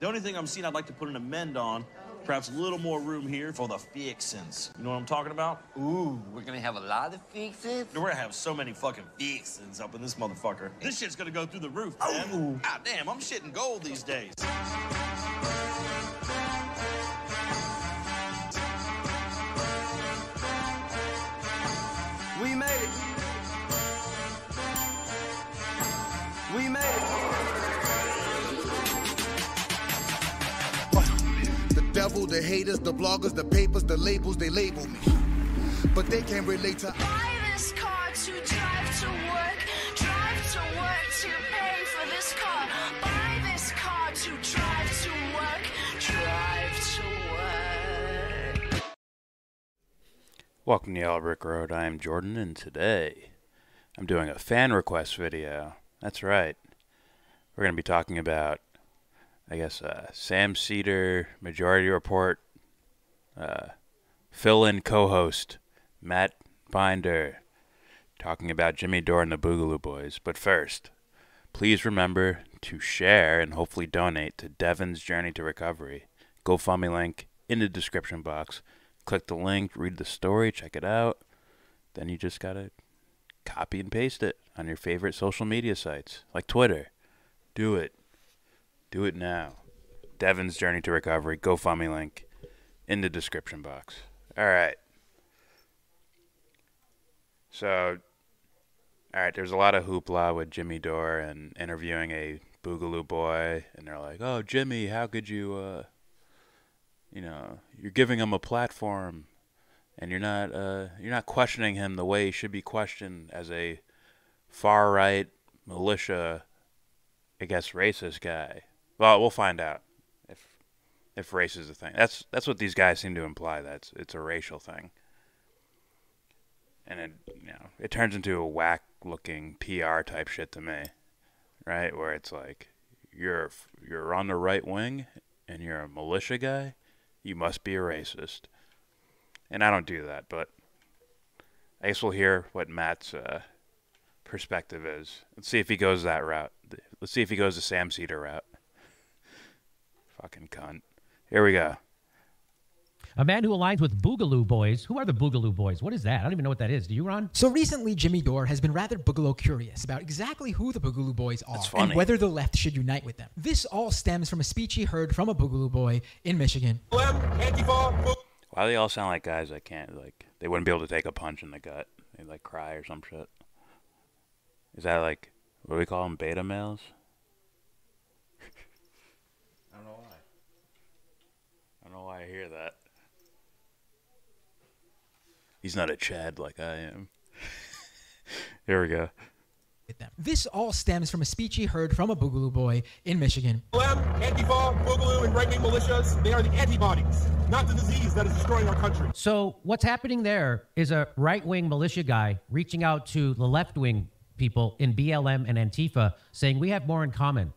The only thing I'm seeing I'd like to put an amend on, perhaps a little more room here for the fixins. You know what I'm talking about? Ooh, we're gonna have a lot of fixins? We're gonna have so many fucking fixins up in this motherfucker. This shit's gonna go through the roof, man. Ah, damn, I'm shitting gold these days. We made it. We made it. The devil, the haters, the bloggers, the papers, the labels, they label me. But they can't relate to... Buy this car to drive to work to pay for this car. Buy this car to drive to work. Welcome to YellBRo. I am Jordan, and today I'm doing a fan request video. That's right. We're going to be talking about, I guess, Sam Cedar, Majority Report, fill-in co-host, Matt Binder, talking about Jimmy Dore and the Boogaloo Boys. But first, please remember to share and hopefully donate to Devon's Journey to Recovery. GoFundMe link in the description box. Click the link, read the story, check it out. Then you just gotta copy and paste it on your favorite social media sites, like Twitter. Do it. Do it now. Devon's Journey to Recovery, GoFundMe link in the description box. All right. So, there's a lot of hoopla with Jimmy Dore and interviewing a Boogaloo boy, and they're like, "Oh, Jimmy, how could you, you're giving him a platform, and you're not questioning him the way he should be questioned as a far-right militia, I guess, racist guy." Well, we'll find out if race is a thing. That's what these guys seem to imply. That it's a racial thing. And it turns into a whack-looking PR type shit to me, right? Where it's like, you're on the right wing and you're a militia guy, you must be a racist. And I don't do that, but I guess we'll hear what Matt's perspective is. Let's see if he goes that route. Let's see if he goes the Sam Cedar route. Fucking cunt. Here we go. A man who aligns with Boogaloo Boys. Who are the Boogaloo Boys? What is that? I don't even know what that is. Do you, Ron? So recently, Jimmy Dore has been rather Boogaloo curious about exactly who the Boogaloo Boys are and whether the left should unite with them. This all stems from a speech he heard from a Boogaloo boy in Michigan. Why do they all sound like guys that can't, like, they wouldn't be able to take a punch in the gut? They'd, like, cry or some shit. Is that, like, what do we call them, beta males? I don't know why. I don't know why I hear that. He's not a Chad like I am. Here we go. This all stems from a speech he heard from a Boogaloo boy in Michigan. Antifa, Boogaloo, and right-wing militias, they are the antibodies, not the disease that is destroying our country. So what's happening there is a right-wing militia guy reaching out to the left-wing people in BLM and Antifa saying we have more in common.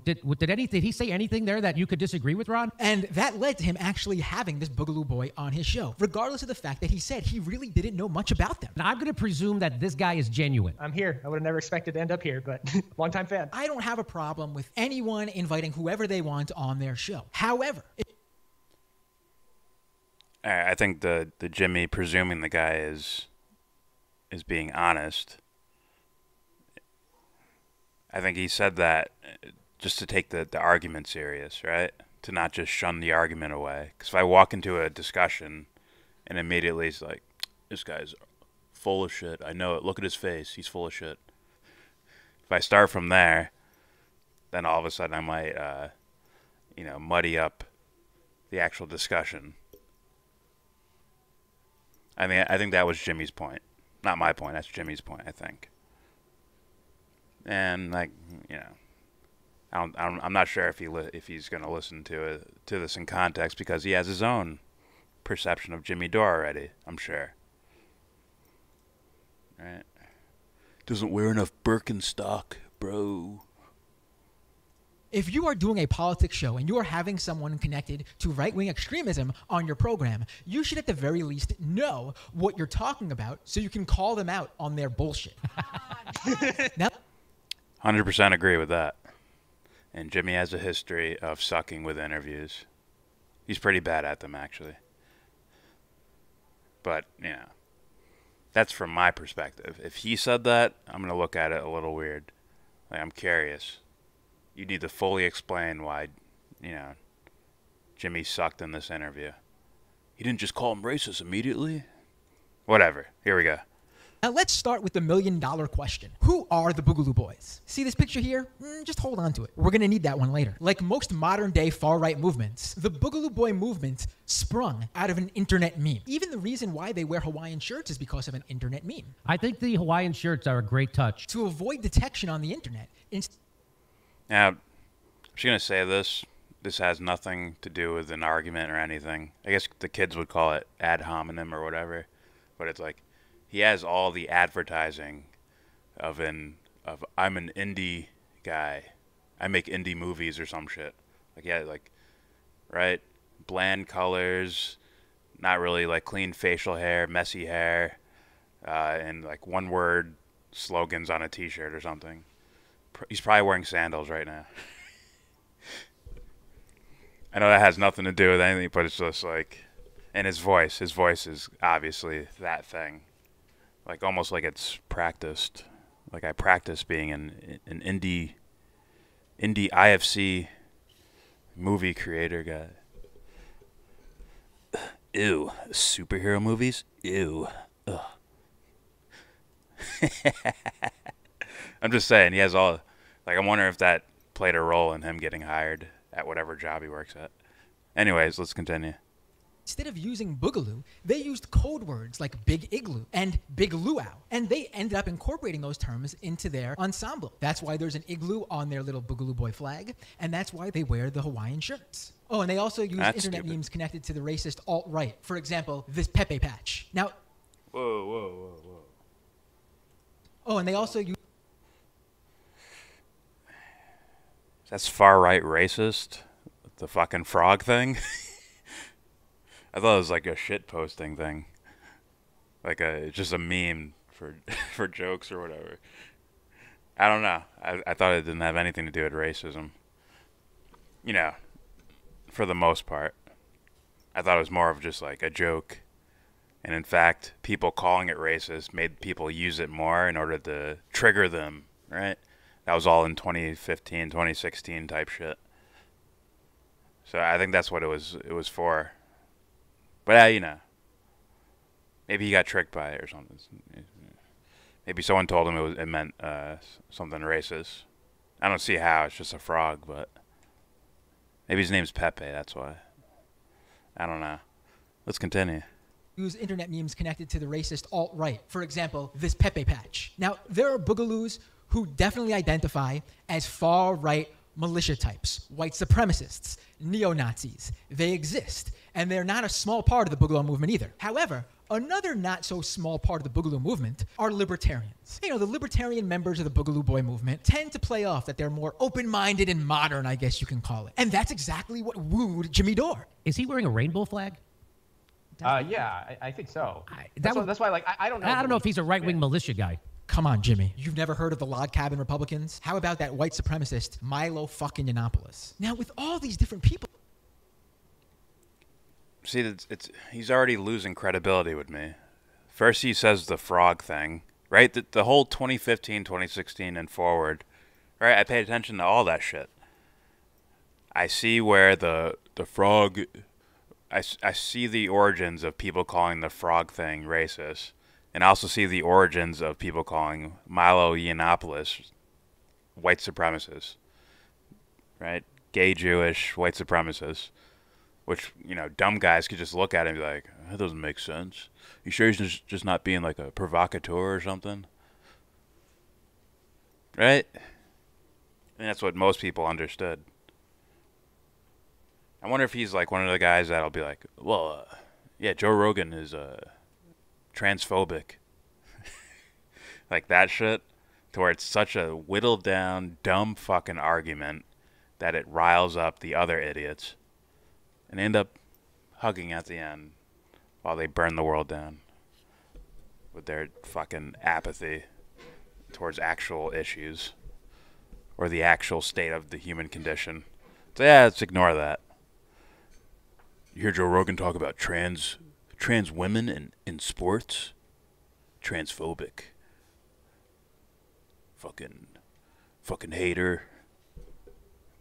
Did he say anything there that you could disagree with, Ron? And that led to him actually having this Boogaloo boy on his show, regardless of the fact that he said he really didn't know much about them. Now, I'm going to presume that this guy is genuine. I'm here. I would have never expected to end up here, but longtime fan. I don't have a problem with anyone inviting whoever they want on their show. However... I think the Jimmy presuming the guy is being honest... I think he said that just to take the argument serious, right? To not just shun the argument away. Because if I walk into a discussion and immediately he's like, this guy's full of shit. I know it. Look at his face. He's full of shit. If I start from there, then all of a sudden I might, muddy up the actual discussion. I mean, I think that was Jimmy's point. Not my point. That's Jimmy's point, I think. And I'm not sure if he's going to listen to this in context because he has his own perception of Jimmy Dore already. I'm sure. Right? Doesn't wear enough Birkenstock, bro. If you are doing a politics show and you are having someone connected to right-wing extremism on your program, you should at the very least know what you're talking about so you can call them out on their bullshit. Now, 100% agree with that. and Jimmy has a history of sucking with interviews. He's pretty bad at them, actually. But, you know, that's from my perspective. If he said that, I'm going to look at it a little weird. Like, I'm curious. You need to fully explain why, you know, Jimmy sucked in this interview. He didn't just call him racist immediately? Whatever. Here we go. Now let's start with the million-dollar question. Who are the Boogaloo Boys? See this picture here? Just hold on to it. We're going to need that one later. Like most modern-day far-right movements, the Boogaloo Boy movement sprung out of an internet meme. Even the reason why they wear Hawaiian shirts is because of an internet meme. I think the Hawaiian shirts are a great touch. To avoid detection on the internet. Now, I'm just going to say this. This has nothing to do with an argument or anything. I guess the kids would call it ad hominem or whatever. But it's like, he has all the advertising of I'm an indie guy. I make indie movies or some shit. Like, yeah, like, right? Bland colors, not really like clean facial hair, messy hair, and like one word slogans on a t-shirt or something. He's probably wearing sandals right now. I know that has nothing to do with anything, but it's just like, and his voice is obviously that thing. Like almost like it's practiced. Like I practice being an indie IFC movie creator guy. Ew. Superhero movies? Ew. Ugh. I'm just saying, he has all, like, I wonder if that played a role in him getting hired at whatever job he works at. Anyways, let's continue. Instead of using Boogaloo, they used code words like Big Igloo and Big Luau, and they ended up incorporating those terms into their ensemble. That's why there's an igloo on their little Boogaloo Boy flag, and that's why they wear the Hawaiian shirts. Oh, and they also use internet memes connected to the racist alt-right. For example, this Pepe patch. Now, whoa. Oh, and they also use... That's far-right racist? The fucking frog thing? I thought it was like a shit posting thing. Like just a meme for jokes or whatever. I don't know. I thought it didn't have anything to do with racism. You know, for the most part. I thought it was more of just like a joke. And in fact, people calling it racist made people use it more in order to trigger them, right? That was all in 2015, 2016 type shit. So I think that's what it was for. But, you know, maybe he got tricked by it or something. Maybe someone told him it meant something racist. I don't see how. It's just a frog, but maybe his name's Pepe, that's why. I don't know. Let's continue. Use internet memes connected to the racist alt-right. For example, this Pepe patch. Now, there are Boogaloos who definitely identify as far-right militia types, white supremacists, neo-Nazis. They exist, and they're not a small part of the Boogaloo movement either. However, another not-so-small part of the Boogaloo movement are libertarians. You know, the libertarian members of the Boogaloo Boy movement tend to play off that they're more open-minded and modern, I guess you can call it. And that's exactly what wooed Jimmy Dore. Is he wearing a rainbow flag? Yeah, I think so. That's why, like, I don't know. I don't know if he's a right-wing militia guy. Come on, Jimmy. You've never heard of the log cabin Republicans? How about that white supremacist Milo fucking Yiannopoulos? Now, with all these different people... See, he's already losing credibility with me. First he says the frog thing, right? The whole 2015, 2016 and forward, right? I paid attention to all that shit. I see where the frog... I see the origins of people calling the frog thing racist. And I also see the origins of people calling Milo Yiannopoulos white supremacists, right? Gay Jewish white supremacists, which, you know, dumb guys could just look at it and be like, that doesn't make sense. You sure he's just not being like a provocateur or something? Right? And that's what most people understood. I wonder if he's like one of the guys that'll be like, well, yeah, Joe Rogan is transphobic. Like that shit, to where it's such a whittled down dumb fucking argument that it riles up the other idiots and end up hugging at the end while they burn the world down with their fucking apathy towards actual issues. or the actual state of the human condition. So yeah, let's ignore that. You hear Joe Rogan talk about trans women in sports? Transphobic. Fucking hater.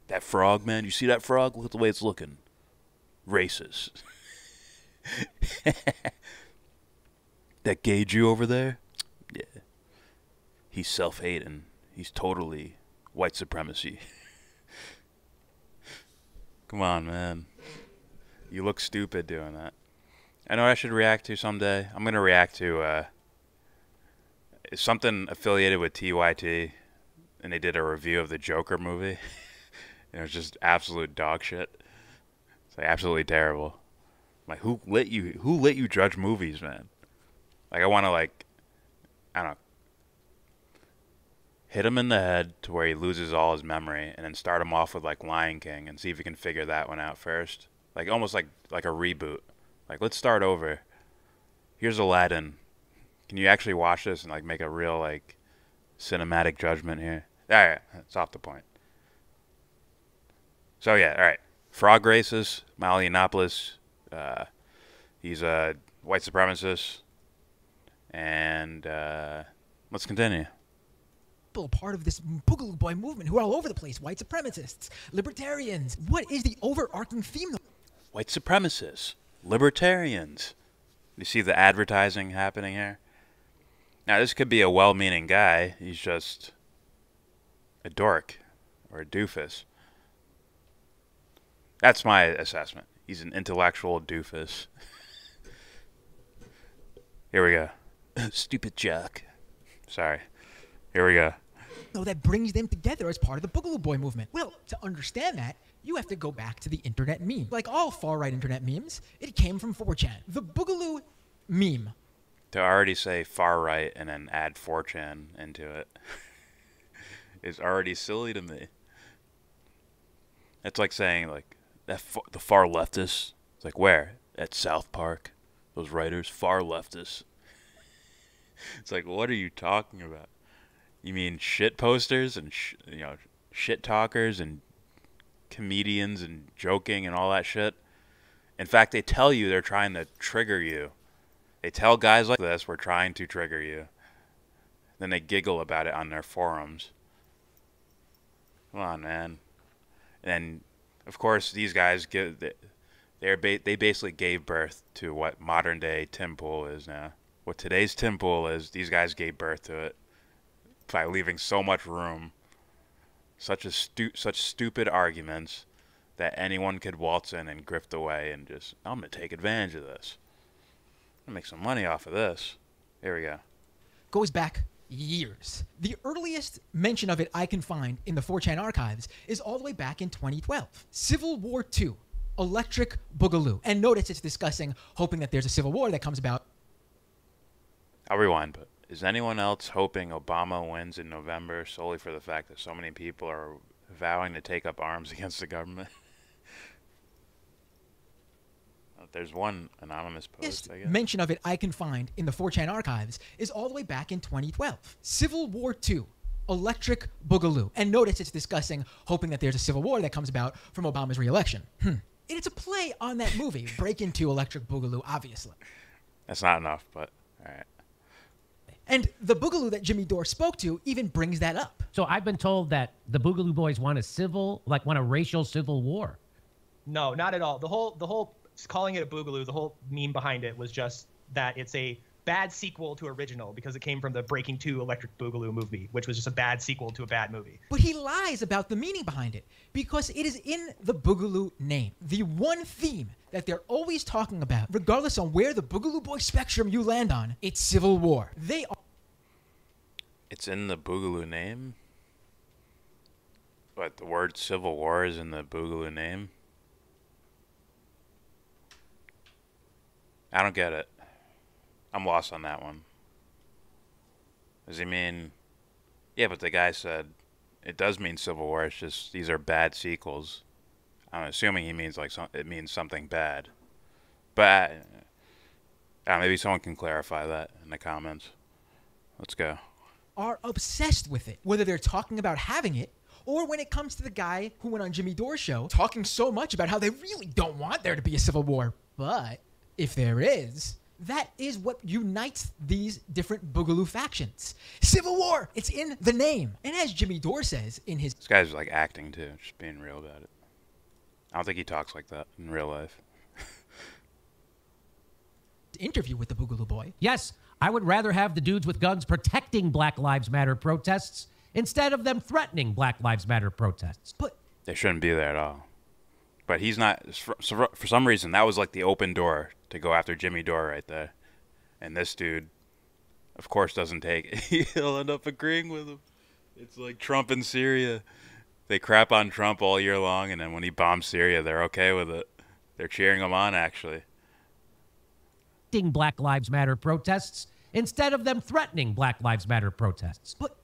That frog, man, you see that frog? Look at the way it's looking. Racist. That gay Jew over there? Yeah. He's self-hating. He's totally white supremacy. Come on, man. You look stupid doing that. I know what I should react to someday. I'm going to react to something affiliated with TYT, and they did a review of the Joker movie. And it was just absolute dog shit. It's like absolutely terrible. Like, who let you judge movies, man? Like, I want to, like, I don't know, hit him in the head to where he loses all his memory, and then start him off with, like, Lion King and see if he can figure that one out first. Like, almost like a reboot. Like, let's start over. Here's Aladdin. Can you actually watch this and, like, make a real, like, cinematic judgment here? All right, it's off the point. So, yeah, all right. Frog races, Milo Yiannopoulos. He's a white supremacist. And let's continue. Part of this Boogaloo Boy movement who are all over the place. White supremacists, libertarians. What is the overarching theme? White supremacists, libertarians. You see the advertising happening here? Now, this could be a well-meaning guy. He's just a dork or a doofus. That's my assessment. He's an intellectual doofus. Here we go. Stupid jock. Sorry. Here we go. That brings them together as part of the Boogaloo Boy movement. Well, to understand that, you have to go back to the internet meme. Like all far-right internet memes, it came from 4chan. The Boogaloo meme. To already say far-right and then add 4chan into it is already silly to me. It's like saying, like, the far leftists. It's like, where? At South Park. Those writers, far leftists. It's like, what are you talking about? You mean shit posters and shit talkers and comedians and joking and all that shit? In fact, they tell you they're trying to trigger you. They tell guys like this, we're trying to trigger you. Then they giggle about it on their forums. Come on, man. And of course, these guys they basically gave birth to what modern day Tim Pool is now. What today's Tim Pool is, these guys gave birth to it by leaving so much room, such stupid arguments that anyone could waltz in and grift away and just, I'm going to take advantage of this. I'm going to make some money off of this. Here we go. Goes back years. The earliest mention of it I can find in the 4chan archives is all the way back in 2012. Civil War II, Electric Boogaloo. And notice it's discussing hoping that there's a civil war that comes about. I'll rewind, but is anyone else hoping Obama wins in November solely for the fact that so many people are vowing to take up arms against the government? There's one anonymous post, I guess. Mention of it I can find in the 4chan archives is all the way back in 2012. Civil War II, Electric Boogaloo. And notice it's discussing hoping that there's a civil war that comes about from Obama's re-election. And it's a play on that movie, Break Into Electric Boogaloo, obviously. That's not enough, but all right. And the Boogaloo that Jimmy Dore spoke to even brings that up. So I've been told that the Boogaloo Boys want a racial civil war. No, not at all. The whole calling it a Boogaloo, the whole meme behind it was just that it's a bad sequel to original because it came from the Breaking 2 Electric Boogaloo movie, which was just a bad sequel to a bad movie. But he lies about the meaning behind it because it is in the Boogaloo name. The one theme that they're always talking about, regardless on where the Boogaloo Boy spectrum you land on, it's civil war. It's in the Boogaloo name? But the word civil war is in the Boogaloo name? I don't get it. I'm lost on that one. Does he mean... Yeah, but the guy said it does mean civil war. It's just these are bad sequels. I'm assuming he means it means something bad. But maybe someone can clarify that in the comments. Let's go. Are obsessed with it, whether they're talking about having it Or when it comes to the guy who went on Jimmy Dore's show talking so much about how they really don't want there to be a civil war. But if there is, that is what unites these different Boogaloo factions. Civil war, it's in the name. And as Jimmy Dore says in his... This guy's like acting too, just being real about it. I don't think he talks like that in real life. interview with the Boogaloo Boy. Yes, I would rather have the dudes with guns protecting Black Lives Matter protests instead of them threatening Black Lives Matter protests. But they shouldn't be there at all. But he's not, for some reason, that was like the open door to go after Jimmy Dore right there. And this dude, of course, doesn't take it. He'll end up agreeing with him. It's like Trump in Syria. They crap on Trump all year long, and then when he bombs Syria, they're okay with it. They're cheering him on, actually. Black Lives Matter protests instead of them threatening Black Lives Matter protests. But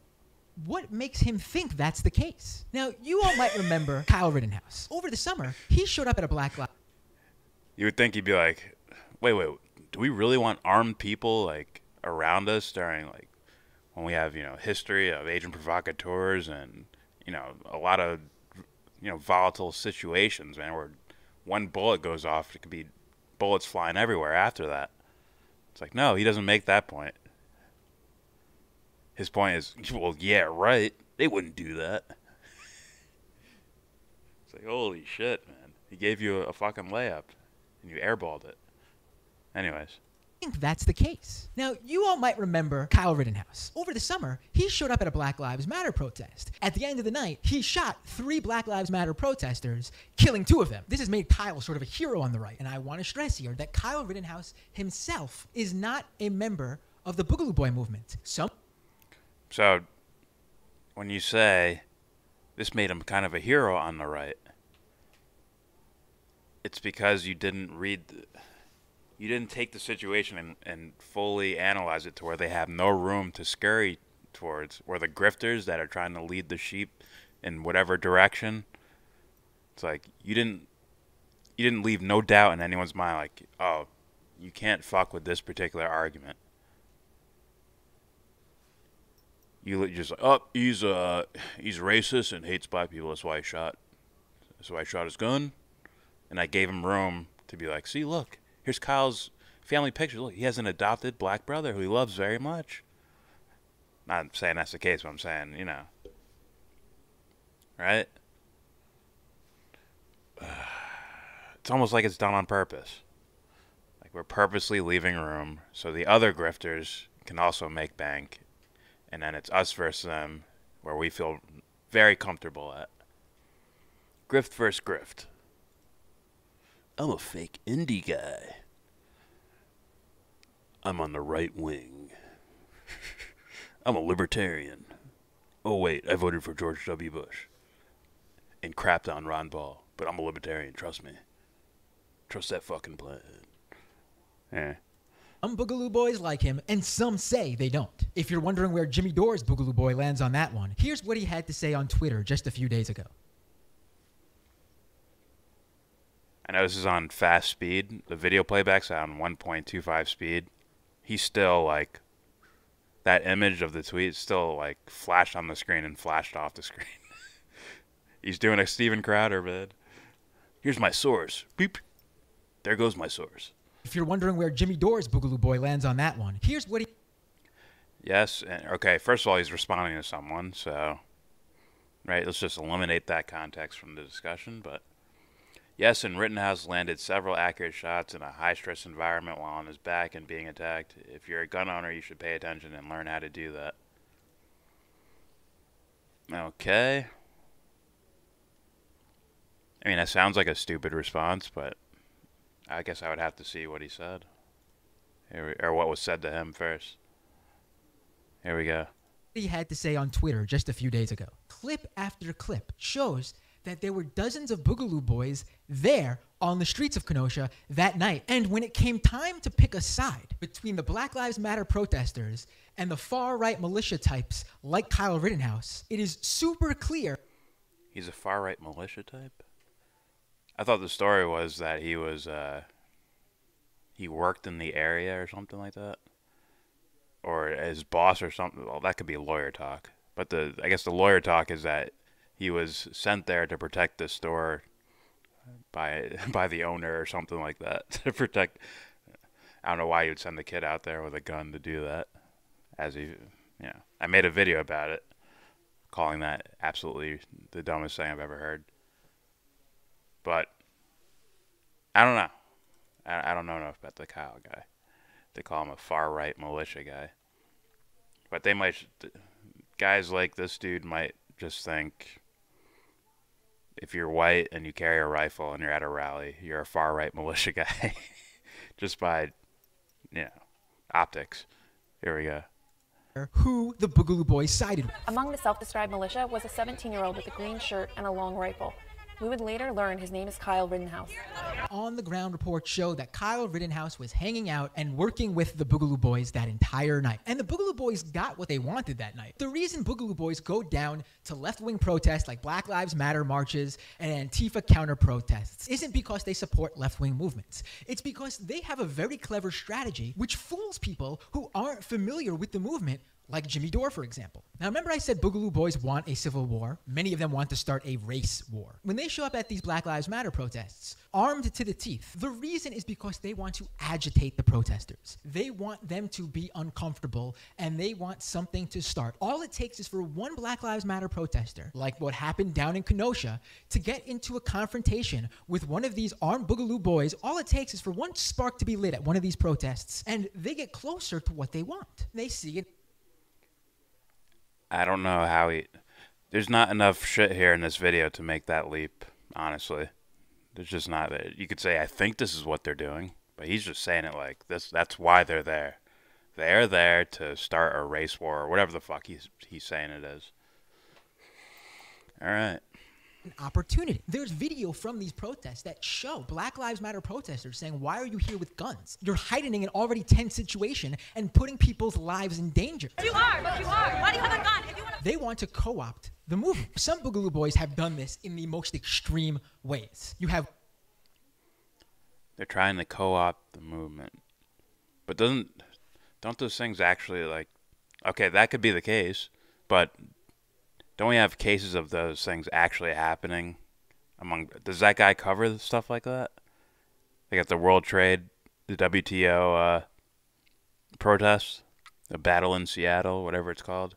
what makes him think that's the case? Now, you all might remember Kyle Rittenhouse. Over the summer, he showed up at a Black Lives... You would think he'd be like, wait, do we really want armed people, like, around us during, like, when we have, you know, history of agent provocateurs and, you know, a lot of, you know, volatile situations, man, where one bullet goes off, it could be bullets flying everywhere after that. It's like, no, he doesn't make that point. His point is, well, yeah, right. They wouldn't do that. It's like, holy shit, man. He gave you a fucking layup, and you airballed it. Anyways. I think that's the case. Now, you all might remember Kyle Rittenhouse. Over the summer, he showed up at a Black Lives Matter protest. At the end of the night, he shot 3 Black Lives Matter protesters, killing 2 of them. This has made Kyle sort of a hero on the right. And I want to stress here that Kyle Rittenhouse himself is not a member of the Boogaloo Boy movement. So, when you say this made him kind of a hero on the right, it's because you didn't read... You didn't take the situation and fully analyze it to where they have no room to scurry towards, where the grifters that are trying to lead the sheep in whatever direction. It's like you didn't leave no doubt in anyone's mind, like, oh, you can't fuck with this particular argument. You just like, oh, he's racist and hates black people. That's why he shot. That's why he shot his gun. And I gave him room to be like, see, look. Here's Kyle's family picture. Look, he has an adopted black brother who he loves very much. Not saying that's the case, but I'm saying, you know. Right? It's almost like it's done on purpose. Like we're purposely leaving room so the other grifters can also make bank. And then it's us versus them where we feel very comfortable at. Grift versus grift. I'm a fake indie guy. I'm on the right wing. I'm a libertarian. Oh, wait, I voted for George W. Bush. And crapped on Ron Paul. But I'm a libertarian, trust me. Trust that fucking plan. Eh. Some Boogaloo Boys like him, and some say they don't. If you're wondering where Jimmy Dore's Boogaloo Boy lands on that one, here's what he had to say on Twitter just a few days ago. I know this is on fast speed. The video playback's on 1.25 speed. He's still like, that image of the tweet still like flashed on the screen and flashed off the screen. He's doing a Steven Crowder, man. Here's my source. Beep. There goes my source. If you're wondering where Jimmy Dore's Boogaloo Boy lands on that one, here's what he... Yes, and okay, first of all, he's responding to someone, so... Right, let's just eliminate that context from the discussion, but... Yes, and Rittenhouse landed several accurate shots in a high-stress environment while on his back and being attacked. If you're a gun owner, you should pay attention and learn how to do that. Okay. I mean, that sounds like a stupid response, but I guess I would have to see what he said. Or what was said to him first. Here we go. He had to say on Twitter just a few days ago. Clip after clip shows that there were dozens of Boogaloo Boys there on the streets of Kenosha that night. And when it came time to pick a side between the Black Lives Matter protesters and the far-right militia types like Kyle Rittenhouse, it is super clear. He's a far-right militia type? I thought the story was that he was, he worked in the area or something like that. Or his boss or something. Well, that could be lawyer talk. But I guess the lawyer talk is that he was sent there to protect the store by the owner or something like that. To protect, I don't know why you'd send the kid out there with a gun to do that. I made a video about it, calling that absolutely the dumbest thing I've ever heard. But I don't know. I don't know enough about the Kyle guy to call him a far-right militia guy. But they might, guys like this dude might just think if you're white and you carry a rifle and you're at a rally, you're a far-right militia guy. Just by, optics. Here we go. Who the Boogaloo Boys sided with. Among the self-described militia was a 17-year-old with a green shirt and a long rifle. We would later learn his name is Kyle Rittenhouse. On-the-ground reports show that Kyle Rittenhouse was hanging out and working with the Boogaloo Boys that entire night. And the Boogaloo Boys got what they wanted that night. The reason Boogaloo Boys go down to left-wing protests like Black Lives Matter marches and Antifa counter-protests isn't because they support left-wing movements. It's because they have a very clever strategy which fools people who aren't familiar with the movement, like Jimmy Dore, for example. Now, remember I said Boogaloo Boys want a civil war? Many of them want to start a race war. When they show up at these Black Lives Matter protests, armed to the teeth, the reason is because they want to agitate the protesters. They want them to be uncomfortable, and they want something to start. All it takes is for one Black Lives Matter protester, like what happened down in Kenosha, to get into a confrontation with one of these armed Boogaloo Boys. All it takes is for one spark to be lit at one of these protests, and they get closer to what they want. They see it. I don't know how there's not enough shit here in this video to make that leap, honestly. There's just not. You could say, I think this is what they're doing, but he's just saying it like this. That's why they're there. They're there to start a race war or whatever the fuck he's saying it is. All right. An opportunity. There's video from these protests that show Black Lives Matter protesters saying, why are you here with guns? You're heightening an already tense situation and putting people's lives in danger. You are. Why do you have a gun? They want to co-opt the movement. Some Boogaloo Boys have done this in the most extreme ways. They're trying to co-opt the movement. But don't those things actually, like, okay, that could be the case, but don't we have cases of those things actually happening does that guy cover stuff like that? They got the World Trade, the WTO protests, the battle in Seattle, whatever it's called.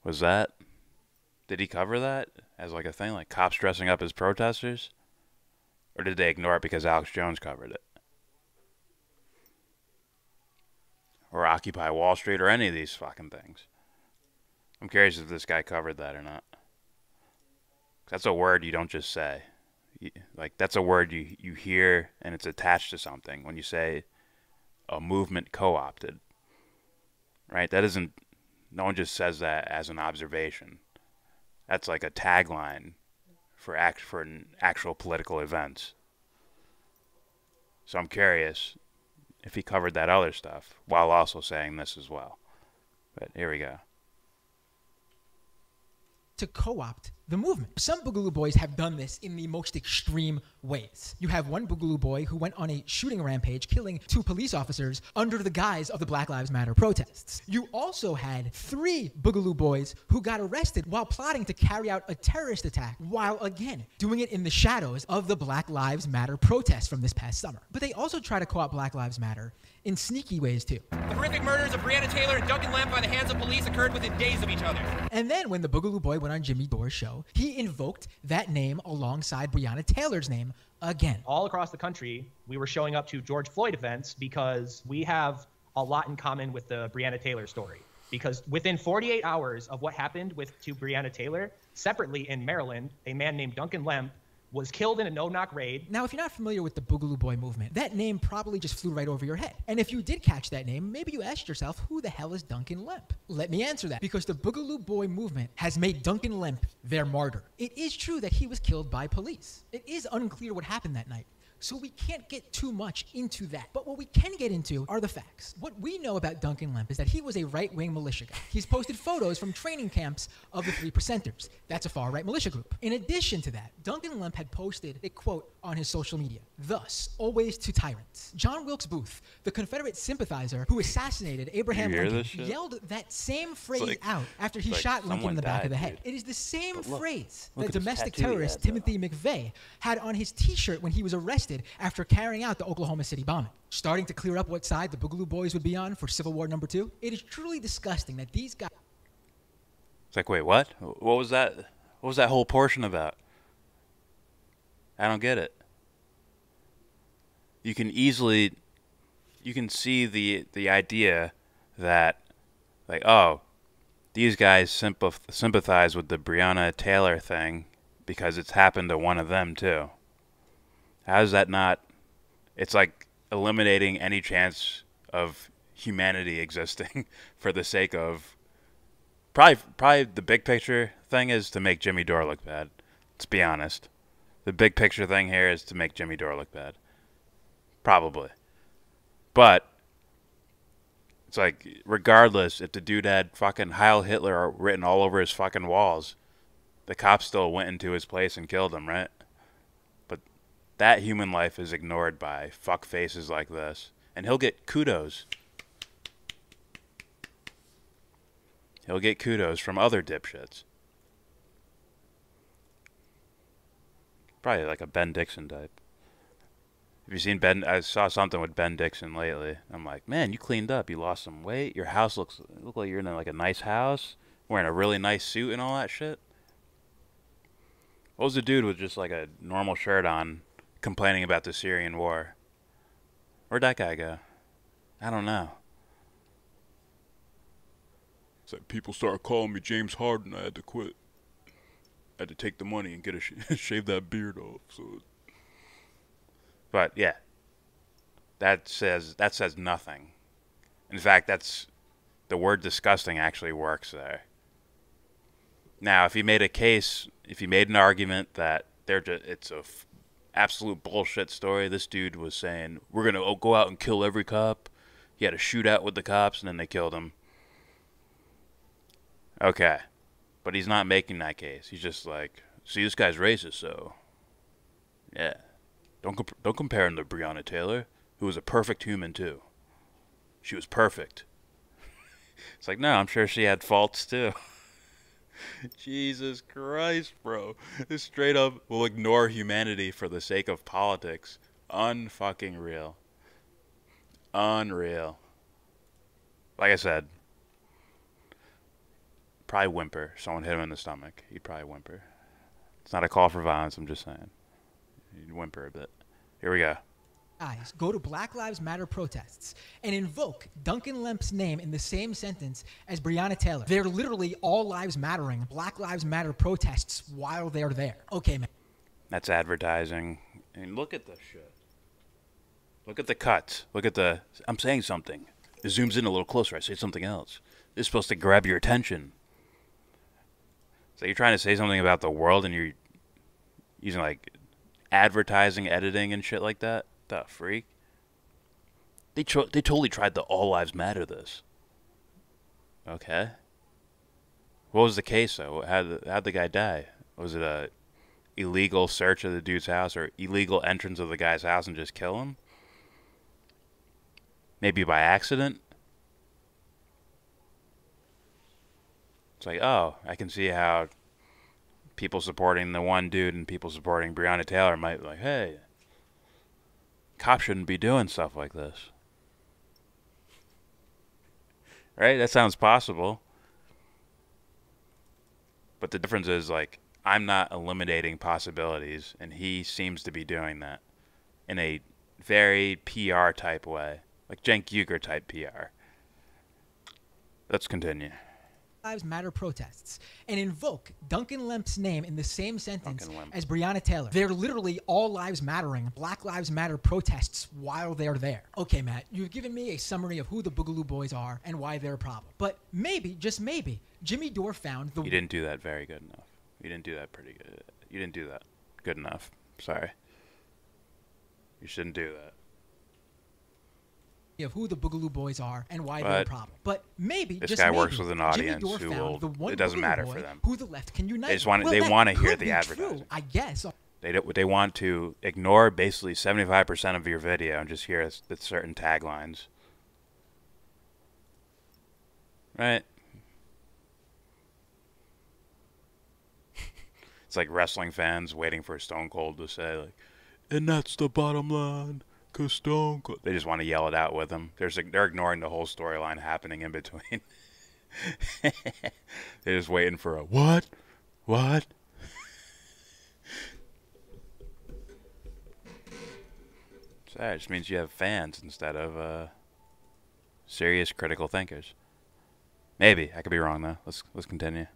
Did he cover that as like a thing, like cops dressing up as protesters? Or did they ignore it because Alex Jones covered it? Or Occupy Wall Street or any of these fucking things? I'm curious if this guy covered that or not. That's a word you don't just say. Like, that's a word you hear and it's attached to something. When you say a movement co-opted, right? That isn't, no one just says that as an observation. That's like a tagline for actual political events. So I'm curious if he covered that other stuff while also saying this as well. But here we go. To co-opt the movement. Some Boogaloo Boys have done this in the most extreme ways. You have one Boogaloo Boy who went on a shooting rampage, killing 2 police officers under the guise of the Black Lives Matter protests. You also had 3 Boogaloo Boys who got arrested while plotting to carry out a terrorist attack, while again doing it in the shadows of the Black Lives Matter protests from this past summer. But they also try to co-opt Black Lives Matter in sneaky ways too. The horrific murders of Breonna Taylor and Duncan Lamb by the hands of police occurred within days of each other. And then when the Boogaloo Boy went on Jimmy Dore's show, he invoked that name alongside Breonna Taylor's name again. All across the country, we were showing up to George Floyd events because we have a lot in common with the Breonna Taylor story. Because within 48 hours of what happened to Breonna Taylor, separately in Maryland, a man named Duncan Lemp was killed in a no-knock raid. Now, if you're not familiar with the Boogaloo Boy movement, that name probably just flew right over your head. And if you did catch that name, maybe you asked yourself, who the hell is Duncan Lemp? Let me answer that, because the Boogaloo Boy movement has made Duncan Lemp their martyr. It is true that he was killed by police. It is unclear what happened that night. So we can't get too much into that. But what we can get into are the facts. What we know about Duncan Lemp is that he was a right-wing militia guy. He's posted photos from training camps of the 3 Percenters. That's a far-right militia group. In addition to that, Duncan Lemp had posted a quote on his social media. Thus, always to tyrants. John Wilkes Booth, the Confederate sympathizer who assassinated Abraham Lincoln, yelled that same phrase out after he shot Lincoln in the back of the head. It is the same phrase that domestic terrorist Timothy McVeigh had on his t-shirt when he was arrested after carrying out the Oklahoma City bombing. Starting to clear up what side the Boogaloo Boys would be on for Civil War #2, it is truly disgusting that these guys... It's like, wait, what? What was that? What was that whole portion about? I don't get it. You can easily... You can see the idea that, like, oh, these guys sympathize with the Breonna Taylor thing because it's happened to one of them, too. How is that not... It's like eliminating any chance of humanity existing for the sake of... Probably the big picture thing is to make Jimmy Dore look bad. Let's be honest. The big picture thing here is to make Jimmy Dore look bad. Probably. But it's like, regardless, if the dude had fucking Heil Hitler written all over his fucking walls, the cops still went into his place and killed him, right? But that human life is ignored by fuck faces like this. And he'll get kudos. He'll get kudos from other dipshits. Probably like a Ben Dixon type. Have you seen Ben? I saw something with Ben Dixon lately. I'm like, man, you cleaned up. You lost some weight. Your house look like you're in like a nice house, wearing a really nice suit and all that shit. What was the dude with just like a normal shirt on, complaining about the Syrian war? Where'd that guy go? I don't know. It's like people started calling me James Harden. I had to quit. I had to take the money and get a shave that beard off. So. But yeah, that says nothing. In fact, that's the word disgusting actually works there. Now, if you made a case, if you made an argument that it's a absolute bullshit story, this dude was saying we're gonna go out and kill every cop. He had a shootout with the cops and then they killed him. Okay, but he's not making that case. He's just like, see, this guy's racist, so yeah. Don't compare him to Breonna Taylor, who was a perfect human too. She was perfect. It's like, no, I'm sure she had faults too. Jesus Christ, bro. This straight up will ignore humanity for the sake of politics. Unfucking real. Unreal. Like I said, probably whimper. Someone hit him in the stomach. He'd probably whimper. It's not a call for violence, I'm just saying. You'd whimper a bit. Here we go. Guys go to Black Lives Matter protests and invoke Duncan Lemp's name in the same sentence as Breonna Taylor. They're literally all lives mattering, Black Lives Matter protests while they're there. Okay, man. That's advertising. And look at the shit. Look at the cuts. Look at the... I'm saying something. It zooms in a little closer. I say something else. It's supposed to grab your attention. So you're trying to say something about the world and you're using like advertising, editing, and shit like that? The freak? They totally tried the All Lives Matter this. Okay. What was the case though? How'd the guy die? Was it a illegal search of the dude's house or illegal entrance of the guy's house and just kill him? Maybe by accident? It's like, oh, I can see how people supporting the one dude and people supporting Breonna Taylor might be like, hey, cops shouldn't be doing stuff like this. Right? That sounds possible. But the difference is, like, I'm not eliminating possibilities, and he seems to be doing that in a very PR type way. Like Cenk Uygur type PR. Let's continue. Lives Matter protests and invoke Duncan Lemp's name in the same sentence as Breonna Taylor. They're literally all lives mattering, Black Lives Matter protests while they're there. Okay, Matt, you've given me a summary of who the Boogaloo Boys are and why they're a problem. But maybe, just maybe, Jimmy Dore found the... You didn't do that very good enough. You didn't do that pretty good. You didn't do that good enough. Sorry. You shouldn't do that. Of who the Boogaloo Boys are and why they're a But problem. But maybe this just guy maybe, works with an audience Jimmy Dore who found will. the one It doesn't Boogaloo matter boy for them. who the left can unite. They just want. Well, they that want to hear could the be advertising. true, I guess. They want to ignore basically 75% of your video and just hear the certain taglines. Right? It's like wrestling fans waiting for Stone Cold to say, like, and that's the bottom line, 'cause Stone Cold. They just want to yell it out with them. They're ignoring the whole storyline happening in between. They're just waiting for a what? What? So that just means you have fans instead of serious critical thinkers. Maybe. I could be wrong, though. Let's continue.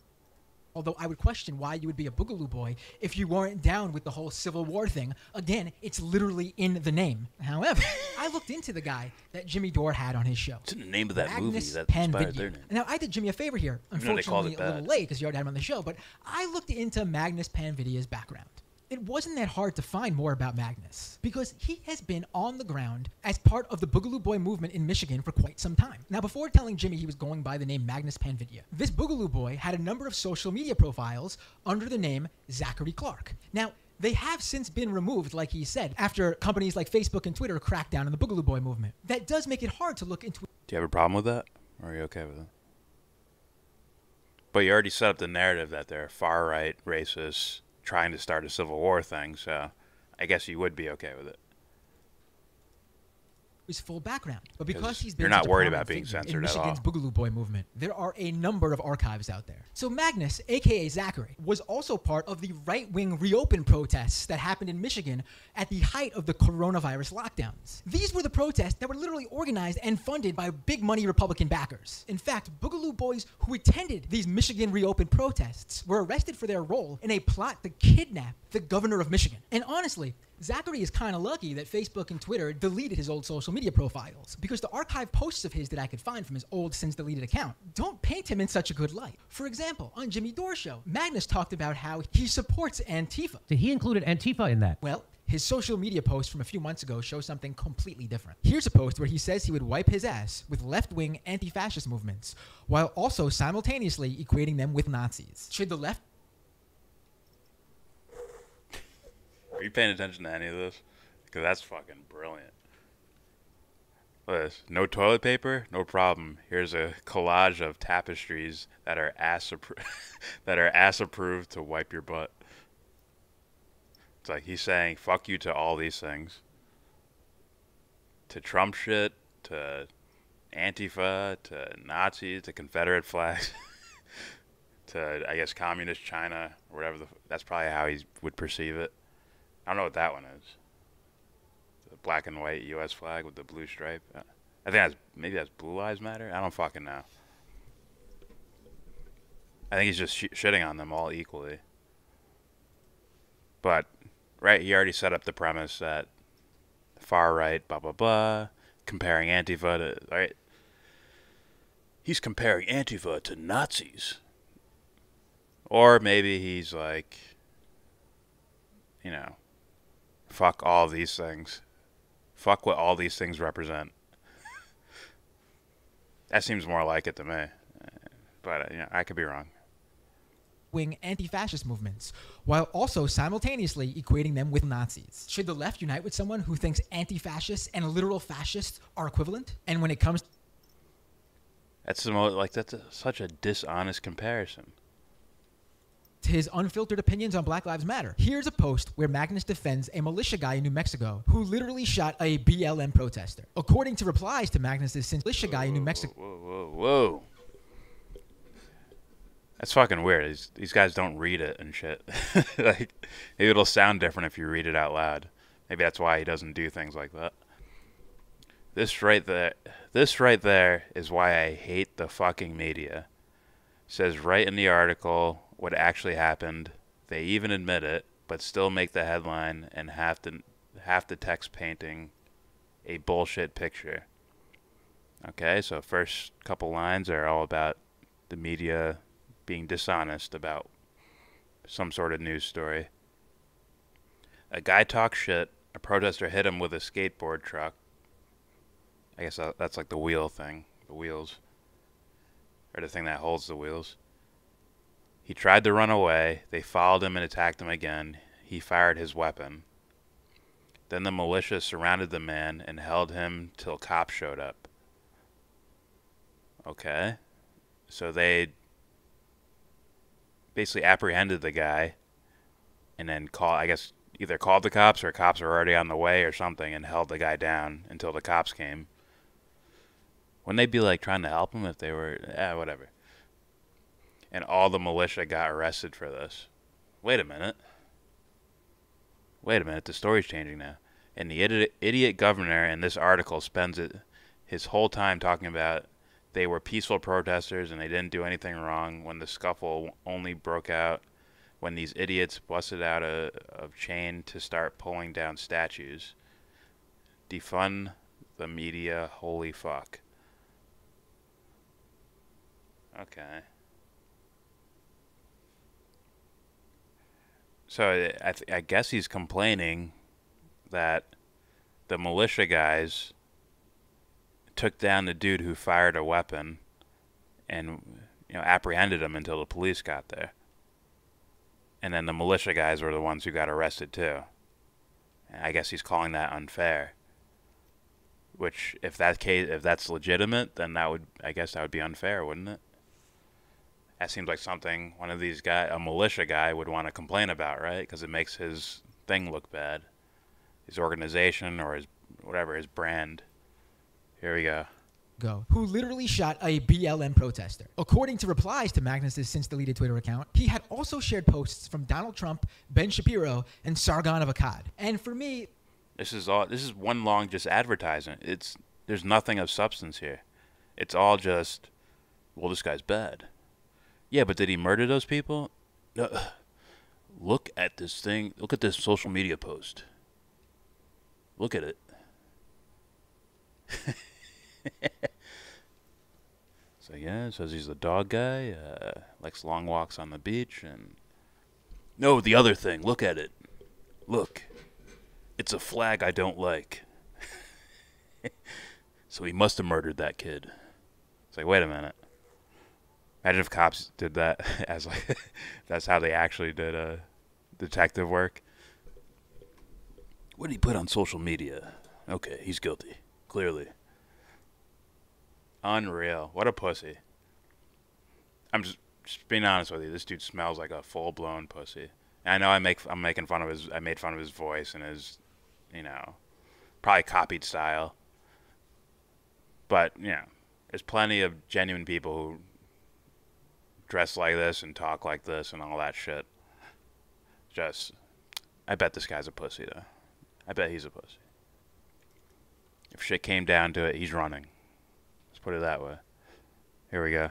Although I would question why you would be a Boogaloo Boy if you weren't down with the whole Civil War thing. Again, it's literally in the name. However, I looked into the guy that Jimmy Dore had on his show. It's in the name of that movie that Pan inspired Video. their name. Now, I did Jimmy a favor here. Unfortunately, a little late because you already had him on the show, but I looked into Magnus Panvidia's background. It wasn't that hard to find more about Magnus because he has been on the ground as part of the Boogaloo Boy movement in Michigan for quite some time. Now, before telling Jimmy he was going by the name Magnus Panvidia, this Boogaloo Boy had a number of social media profiles under the name Zachary Clark. Now, they have since been removed, like he said, after companies like Facebook and Twitter cracked down on the Boogaloo Boy movement. That does make it hard to look into. Do you have a problem with that? Or are you okay with it? But you already set up the narrative that they're far-right, racist, trying to start a civil war thing, so I guess you would be okay with it. His full background, but because he's been you're not such a worried prominent about being figure censored in at all. Michigan's Boogaloo Boy movement, there are a number of archives out there. So Magnus, aka Zachary, was also part of the right-wing reopen protests that happened in Michigan at the height of the coronavirus lockdowns. These were the protests that were literally organized and funded by big-money Republican backers. In fact, Boogaloo Boys who attended these Michigan reopen protests were arrested for their role in a plot to kidnap the governor of Michigan. And honestly, Zachary is kind of lucky that Facebook and Twitter deleted his old social media profiles because the archive posts of his that I could find from his old since deleted account don't paint him in such a good light. For example, on Jimmy Dore show, Magnus talked about how he supports Antifa. Did he included Antifa in that? Well, his social media post from a few months ago shows something completely different. Here's a post where he says he would wipe his ass with left-wing anti-fascist movements while also simultaneously equating them with Nazis. Should the left Are you paying attention to any of this? Because that's fucking brilliant. Look at this. No toilet paper? No problem. Here's a collage of tapestries that are ass approved to wipe your butt. It's like he's saying fuck you to all these things. To Trump shit, to Antifa, to Nazis, to Confederate flags, to, I guess, communist China, or whatever. That's probably how he would perceive it. I don't know what that one is. The black and white U.S. flag with the blue stripe. I think maybe that's Blue Lives Matter. I don't fucking know. I think he's just shitting on them all equally. But, right, he already set up the premise that far right, blah, blah, blah, comparing Antifa to, right? He's comparing Antifa to Nazis. Or maybe he's like, you know, fuck all these things. Fuck what all these things represent. That seems more like it to me. But, you know, I could be wrong. Wing anti-fascist movements, while also simultaneously equating them with Nazis. Should the left unite with someone who thinks anti-fascists and literal fascists are equivalent? And when it comes That's such a dishonest comparison. to his unfiltered opinions on Black Lives Matter, here's a post where Magnus defends a militia guy in New Mexico who literally shot a BLM protester. According to replies to Magnus's militia guy in New Mexico. Whoa. That's fucking weird. These guys don't read it and shit. Like, maybe it'll sound different if you read it out loud. Maybe that's why he doesn't do things like that. This right there is why I hate the fucking media. It says right in the article what actually happened. They even admit it, but still make the headline and half the text painting a bullshit picture. Okay, so first couple lines are all about the media being dishonest about some sort of news story. A guy talks shit a protester hit him with a skateboard truck. I guess that's like the wheel thing, the wheels, or the thing that holds the wheels. He tried to run away. They followed him and attacked him again. He fired his weapon. Then the militia surrounded the man and held him till cops showed up. Okay. So they basically apprehended the guy and then either called the cops or cops were already on the way or something and held the guy down until the cops came. Wouldn't they be like trying to help him if they were, whatever. And all the militia got arrested for this. Wait a minute, the story's changing now. And the idiot governor in this article spends his whole time talking about they were peaceful protesters and they didn't do anything wrong when the scuffle only broke out when these idiots busted out of chain to start pulling down statues. Defund the media, holy fuck. Okay. So I guess he's complaining that the militia guys took down the dude who fired a weapon and apprehended him until the police got there. And then the militia guys were the ones who got arrested too. And I guess he's calling that unfair. Which if that's legitimate, then I guess that would be unfair, wouldn't it? That seems like something one of these a militia guy would want to complain about, right? Because it makes his thing look bad. His organization or his brand. Here we go. Who literally shot a BLM protester. According to replies to Magnus's since deleted Twitter account, he had also shared posts from Donald Trump, Ben Shapiro, and Sargon of Akkad. And for me, this is one long just advertisement. There's nothing of substance here. It's all just, well, this guy's bad. Yeah, but did he murder those people? Look at this thing. Look at this social media post. Look at it. So yeah, it says he's the dog guy, likes long walks on the beach, and no, the other thing, look at it. Look. It's a flag I don't like. So he must have murdered that kid. It's like, wait a minute. Imagine if cops did that as like that's how they actually did detective work. What did he put on social media? Okay, he's guilty. Clearly. Unreal. What a pussy. I'm just being honest with you. This dude smells like a full-blown pussy. And I know I made fun of his voice and his, probably copied style. But, there's plenty of genuine people who dress like this and talk like this and all that shit. I bet this guy's a pussy, though. I bet he's a pussy. If shit came down to it, he's running. Let's put it that way. Here we go.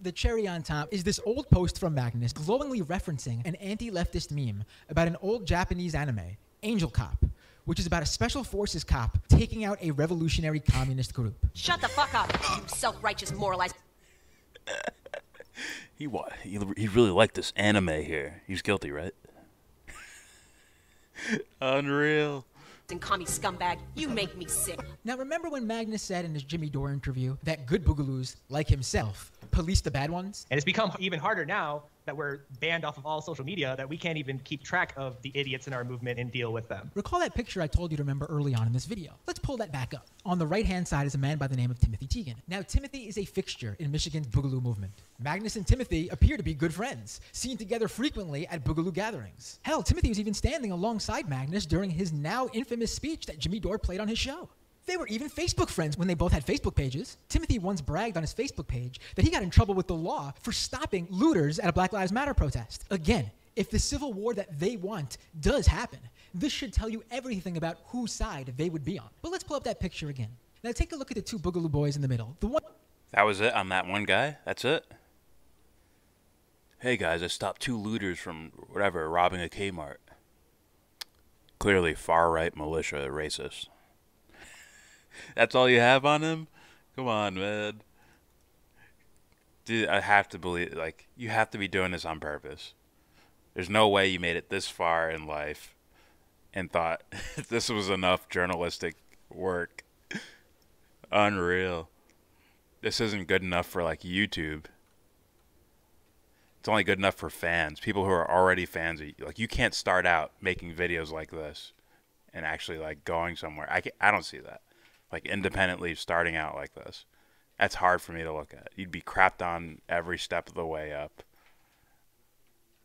The cherry on top is this old post from Magnus glowingly referencing an anti-leftist meme about an old Japanese anime, Angel Cop, which is about a special forces cop taking out a revolutionary communist group. Shut the fuck up, you self-righteous moralized. He really liked this anime here. He's guilty, right? Unreal. And call me scumbag. You make me sick. Now remember when Magnus said in his Jimmy Dore interview that good boogaloos, like himself, police the bad ones? And it's become even harder now that we're banned off of all social media that we can't even keep track of the idiots in our movement and deal with them. Recall that picture I told you to remember early on in this video. Let's pull that back up. On the right-hand side is a man by the name of Timothy Teagan. Now, Timothy is a fixture in Michigan's Boogaloo movement. Magnus and Timothy appear to be good friends, seen together frequently at Boogaloo gatherings. Hell, Timothy was even standing alongside Magnus during his now infamous speech that Jimmy Dore played on his show. They were even Facebook friends when they both had Facebook pages. Timothy once bragged on his Facebook page that he got in trouble with the law for stopping looters at a Black Lives Matter protest. Again, if the civil war that they want does happen, this should tell you everything about whose side they would be on. But let's pull up that picture again. Now take a look at the two Boogaloo boys in the middle. The one. That was it on that one guy? That's it? Hey guys, I stopped two looters from robbing a Kmart. Clearly far-right militia racist. That's all you have on him? Come on, man. Dude, I have to believe, you have to be doing this on purpose. There's no way you made it this far in life and thought this was enough journalistic work. Unreal. This isn't good enough for like YouTube. It's only good enough for fans, people who are already fans of you. Like, you can't start out making videos like this and actually like going somewhere. I don't see that. Like, independently starting out like this. That's hard for me to look at. You'd be crapped on every step of the way up.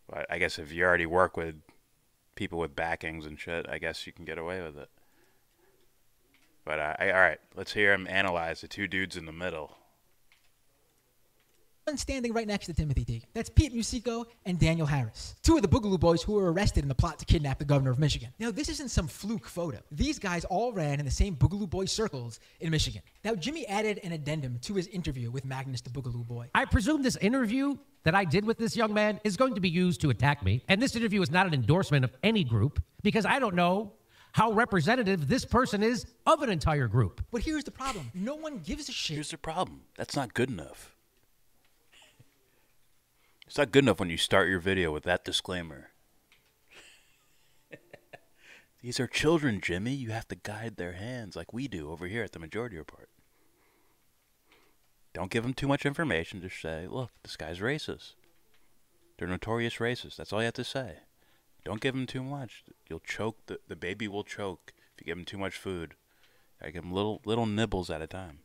But I guess if you already work with people with backings and shit, I guess you can get away with it. But all right, let's hear him analyze the two dudes in the middle. Standing right next to Timothy D. That's Pete Musico and Daniel Harris, two of the Boogaloo boys who were arrested in the plot to kidnap the governor of Michigan. Now, this isn't some fluke photo. These guys all ran in the same Boogaloo boy circles in Michigan. Now, Jimmy added an addendum to his interview with Magnus the Boogaloo boy. I presume this interview that I did with this young man is going to be used to attack me. And this interview is not an endorsement of any group, because I don't know how representative this person is of an entire group. But here's the problem. No one gives a shit. Here's the problem. That's not good enough. It's not good enough when you start your video with that disclaimer. These are children, Jimmy. You have to guide their hands like we do over here at the Majority Report. Don't give them too much information. Just say, look, this guy's racist. They're notorious racists. That's all you have to say. Don't give them too much. You'll choke. The baby will choke if you give them too much food. I give them little nibbles at a time.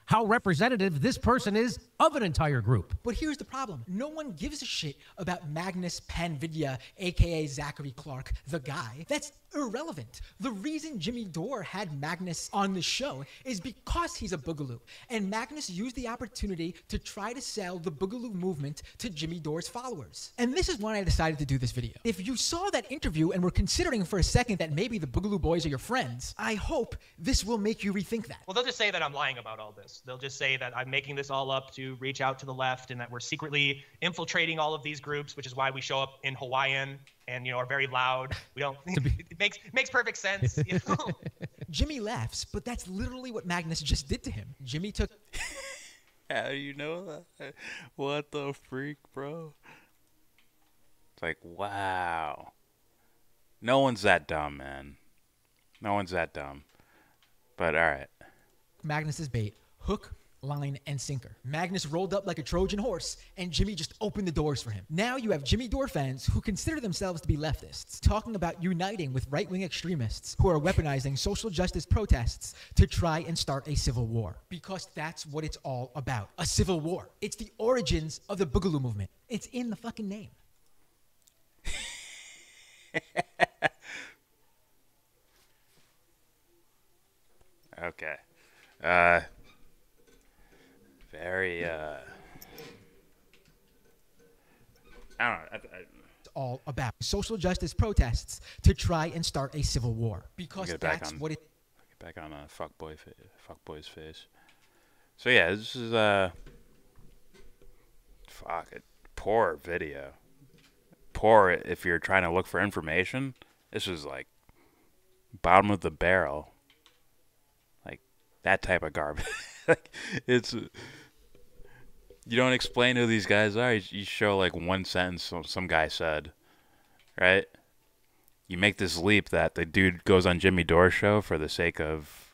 How representative this person is of an entire group. But here's the problem. No one gives a shit about Magnus Panvidya, a.k.a. Zachary Clark, the guy. That's irrelevant. The reason Jimmy Dore had Magnus on the show is because he's a Boogaloo. And Magnus used the opportunity to try to sell the Boogaloo movement to Jimmy Dore's followers. And this is why I decided to do this video. If you saw that interview and were considering for a second that maybe the Boogaloo boys are your friends, I hope this will make you rethink that. Well, they'll just say that I'm lying about all this. They'll just say that I'm making this all up to reach out to the left and that we're secretly infiltrating all of these groups, which is why we show up in Hawaiian and, are very loud. We don't. It makes perfect sense. Jimmy laughs, but that's literally what Magnus just did to him. Jimmy took. How do you know that? What the freak, bro? It's like, wow. No one's that dumb, man. No one's that dumb. But all right. Magnus's bait: hook, line, and sinker. Magnus rolled up like a Trojan horse, and Jimmy just opened the doors for him. Now you have Jimmy Dore fans who consider themselves to be leftists, talking about uniting with right-wing extremists who are weaponizing social justice protests to try and start a civil war. Because that's what it's all about, a civil war. It's the origins of the Boogaloo movement. It's in the fucking name. Okay. Very, I don't know. It's all about social justice protests to try and start a civil war. Because that's what it... Get back on fuckboy's face. So yeah, this is, poor video. Poor if you're trying to look for information. This is like bottom of the barrel. Like that type of garbage. Like, it's... You don't explain who these guys are. You show like one sentence some guy said, right? You make this leap that the dude goes on Jimmy Dore's show for the sake of,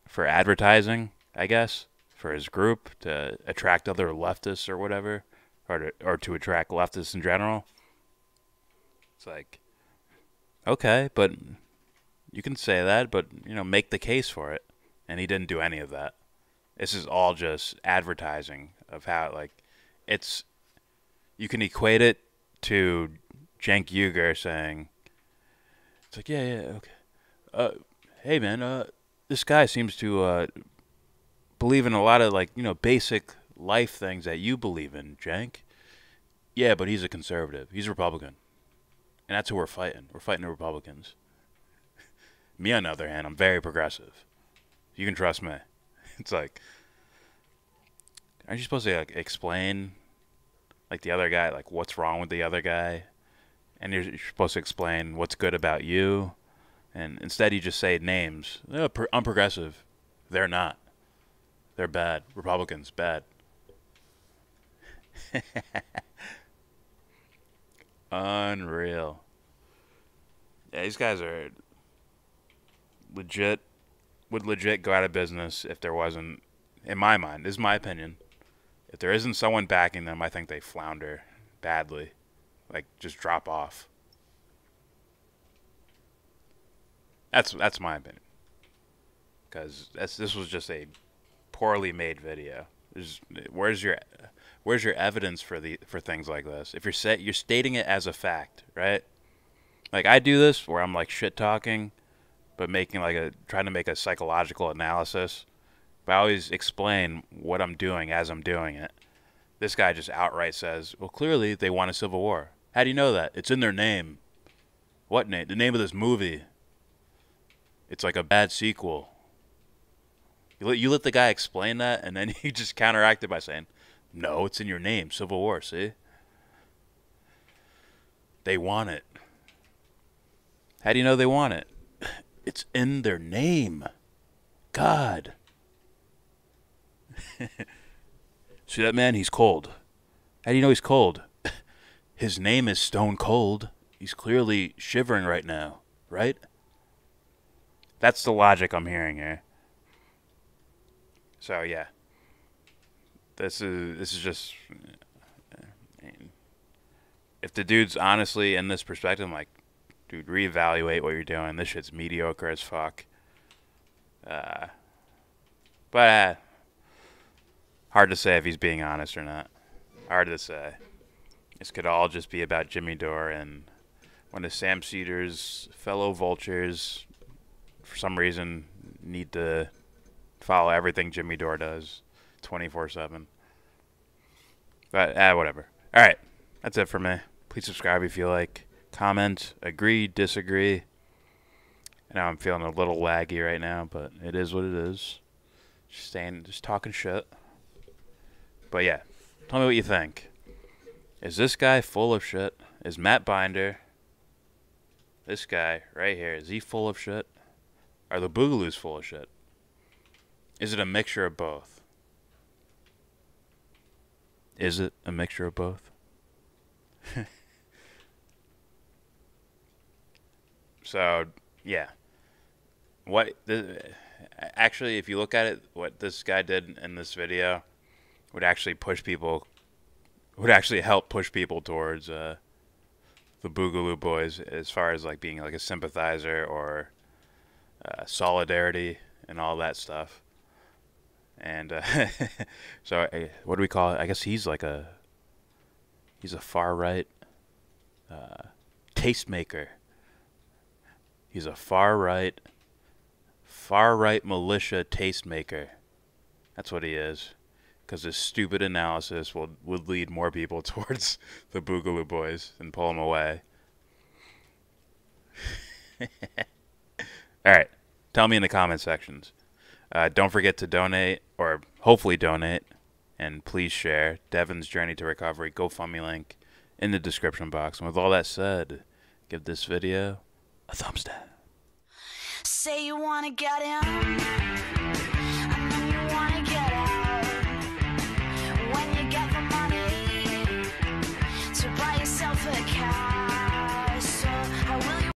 for advertising, I guess, for his group to attract other leftists or whatever, or to attract leftists in general. It's like, okay, but you can say that, but make the case for it. And he didn't do any of that. This is all just advertising of how, like, it's, you can equate it to Cenk Uygur saying, it's like, yeah, okay. Hey, man, this guy seems to believe in a lot of, like, basic life things that you believe in, Cenk. Yeah, but he's a conservative. He's a Republican. And that's who we're fighting. We're fighting the Republicans. Me, on the other hand, I'm very progressive. You can trust me. It's like, aren't you supposed to like explain, like, the other guy, like, what's wrong with the other guy? And you're supposed to explain what's good about you. And instead you just say names. I'm progressive. They're not. They're bad. Republicans, bad. Unreal. Yeah, these guys are legit, would legit go out of business if there wasn't, in my mind, this is my opinion, if there isn't someone backing them, I think they flounder badly. Like, just drop off. That's my opinion. Because this was just a poorly made video. Where's your evidence for things like this? If you're stating it as a fact, right? Like, I do this where I'm like shit talking, but trying to make a psychological analysis. But I always explain what I'm doing as I'm doing it. This guy just outright says, well, clearly they want a civil war. How do you know that? It's in their name. What name? The name of this movie. It's like a bad sequel. You let the guy explain that, and then he just counteracted by saying, no, it's in your name. Civil War, see? They want it. How do you know they want it? It's in their name. God. See that man? He's cold. How do you know he's cold? His name is Stone Cold. He's clearly shivering right now, right? That's the logic I'm hearing here. So yeah, this is just, if the dude's honestly in this perspective, I'm like, dude, reevaluate what you're doing. This shit's mediocre as fuck. But hard to say if he's being honest or not. Hard to say. This could all just be about Jimmy Dore and one of Sam Cedar's fellow vultures, for some reason, need to follow everything Jimmy Dore does 24/7. But, whatever. All right. That's it for me. Please subscribe if you like. Comment. Agree. Disagree. I know I'm feeling a little laggy right now, but it is what it is. Just talking shit. But, yeah. Tell me what you think. Is this guy full of shit? Is Matt Binder, this guy right here, is he full of shit? Are the Boogaloos full of shit? Is it a mixture of both? Is it a mixture of both? So, yeah. Actually, if you look at it, what this guy did in this video would actually help push people towards the Boogaloo boys, as far as like being like a sympathizer or solidarity and all that stuff. And so what do we call it? I guess he's a far right tastemaker. He's a far right militia tastemaker. That's what he is. Because his stupid analysis would lead more people towards the Boogaloo boys and pull them away. All right. Tell me in the comment sections. Don't forget to donate, or hopefully donate, and please share Devon's Journey to Recovery GoFundMe link in the description box. And with all that said, give this video a thumbs down. Say you wanna get in.